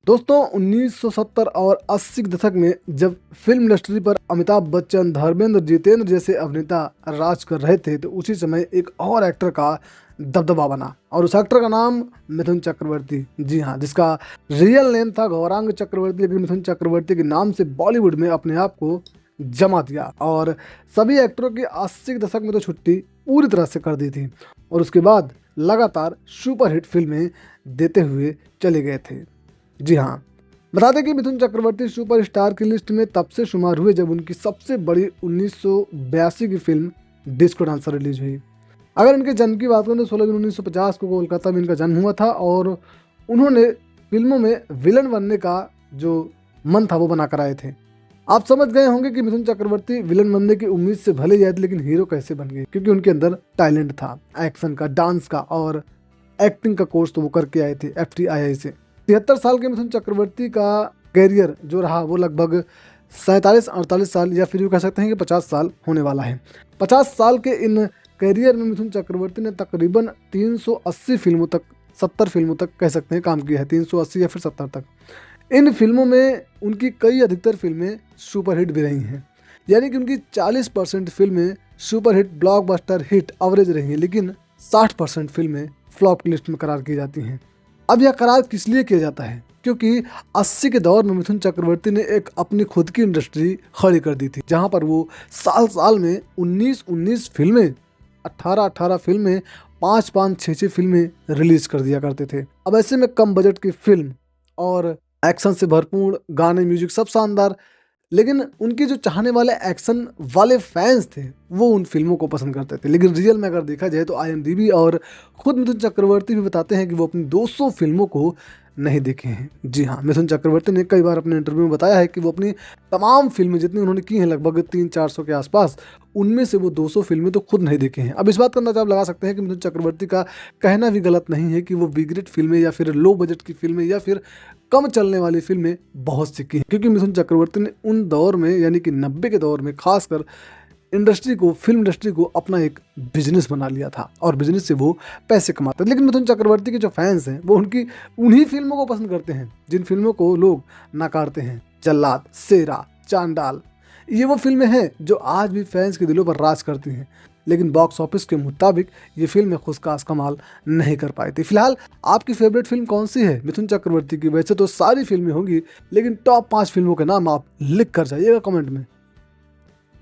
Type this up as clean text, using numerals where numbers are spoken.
दोस्तों 1970 और 80 के दशक में जब फिल्म इंडस्ट्री पर अमिताभ बच्चन, धर्मेंद्र, जितेंद्र जैसे अभिनेता राज कर रहे थे तो उसी समय एक और एक्टर का दबदबा बना और उस एक्टर का नाम मिथुन चक्रवर्ती। जी हाँ, जिसका रियल नेम था गौरांग चक्रवर्ती, लेकिन मिथुन चक्रवर्ती के नाम से बॉलीवुड में अपने आप को जमा दिया और सभी एक्टरों की 80 के दशक में तो छुट्टी पूरी तरह से कर दी थी और उसके बाद लगातार सुपरहिट फिल्में देते हुए चले गए थे। जी हाँ, बता दें कि मिथुन चक्रवर्ती सुपरस्टार की लिस्ट में तब से शुमार हुए जब उनकी सबसे बड़ी 1982 की फिल्म डिस्को डांसर रिलीज हुई। अगर इनके जन्म की बात करें तो 16 जून 1950 को कोलकाता में इनका जन्म हुआ था और उन्होंने फिल्मों में विलन बनने का जो मन था वो बना कर आए थे। आप समझ गए होंगे कि मिथुन चक्रवर्ती विलन बनने की उम्मीद से भले ही आए थे, लेकिन हीरो कैसे बन गए, क्योंकि उनके अंदर टैलेंट था एक्शन का, डांस का और एक्टिंग का कोर्स तो वो करके आए थे FTII से। 73 साल के मिथुन चक्रवर्ती का कैरियर जो रहा वो लगभग 47-48 साल या फिर यूँ कह सकते हैं कि 50 साल होने वाला है। 50 साल के इन कैरियर में मिथुन चक्रवर्ती ने तकरीबन 380 फिल्मों तक, 70 फिल्मों तक कह सकते हैं काम किया है, 380 या फिर 70 तक। इन फिल्मों में उनकी कई अधिकतर फिल्में सुपरहिट भी रही हैं, यानी कि उनकी 40% फिल्में सुपरहिट, ब्लॉकबस्टर हिट एवरेज रही हैं, लेकिन 60% फिल्में फ्लॉप की लिस्ट में करार की जाती हैं। अब यह करार किस लिए किया जाता है? क्योंकि 80 के दौर में मिथुन चक्रवर्ती ने एक अपनी खुद की इंडस्ट्री खड़ी कर दी थी, जहां पर वो साल साल में 19-19 फिल्में, 18-18 फिल्में, 5-5, 6-6 फिल्में रिलीज कर दिया करते थे। अब ऐसे में कम बजट की फिल्म और एक्शन से भरपूर गाने, म्यूजिक सब शानदार, लेकिन उनके जो चाहने वाले एक्शन वाले फैंस थे वो उन फिल्मों को पसंद करते थे। लेकिन रियल में अगर देखा जाए तो IMDb और खुद मिथुन चक्रवर्ती भी बताते हैं कि वो अपनी 200 फिल्मों को नहीं देखे हैं। जी हाँ, मिथुन चक्रवर्ती ने कई बार अपने इंटरव्यू में बताया है कि वो अपनी तमाम फिल्में जितनी उन्होंने की हैं, लगभग 300-400 के आसपास, उनमें से वो 200 फिल्में तो खुद नहीं देखे हैं। अब इस बात का अंदाजा आप लगा सकते हैं कि मिथुन चक्रवर्ती का कहना भी गलत नहीं है कि वो बी ग्रेड फिल्में या फिर लो बजट की फिल्में या फिर कम चलने वाली फिल्में बहुत सी की हैं, क्योंकि मिथुन चक्रवर्ती ने उन दौर में यानी कि 90 के दौर में खासकर फिल्म इंडस्ट्री को अपना एक बिजनेस बना लिया था और बिजनेस से वो पैसे कमाते हैं। लेकिन मिथुन चक्रवर्ती के जो फैंस हैं वो उन्हीं फिल्मों को पसंद करते हैं जिन फिल्मों को लोग नकारते हैं। जल्लाद, शेरा, चांडाल, ये वो फिल्में हैं जो आज भी फैंस के दिलों पर राज करती हैं, लेकिन बॉक्स ऑफिस के मुताबिक ये फिल्में खुशखास कमाल नहीं कर पाई थी। फिलहाल आपकी फेवरेट फिल्म कौन सी है मिथुन चक्रवर्ती की? वैसे तो सारी फिल्में होंगी, लेकिन टॉप 5 फिल्मों के नाम आप लिख कर जाइएगा कमेंट में।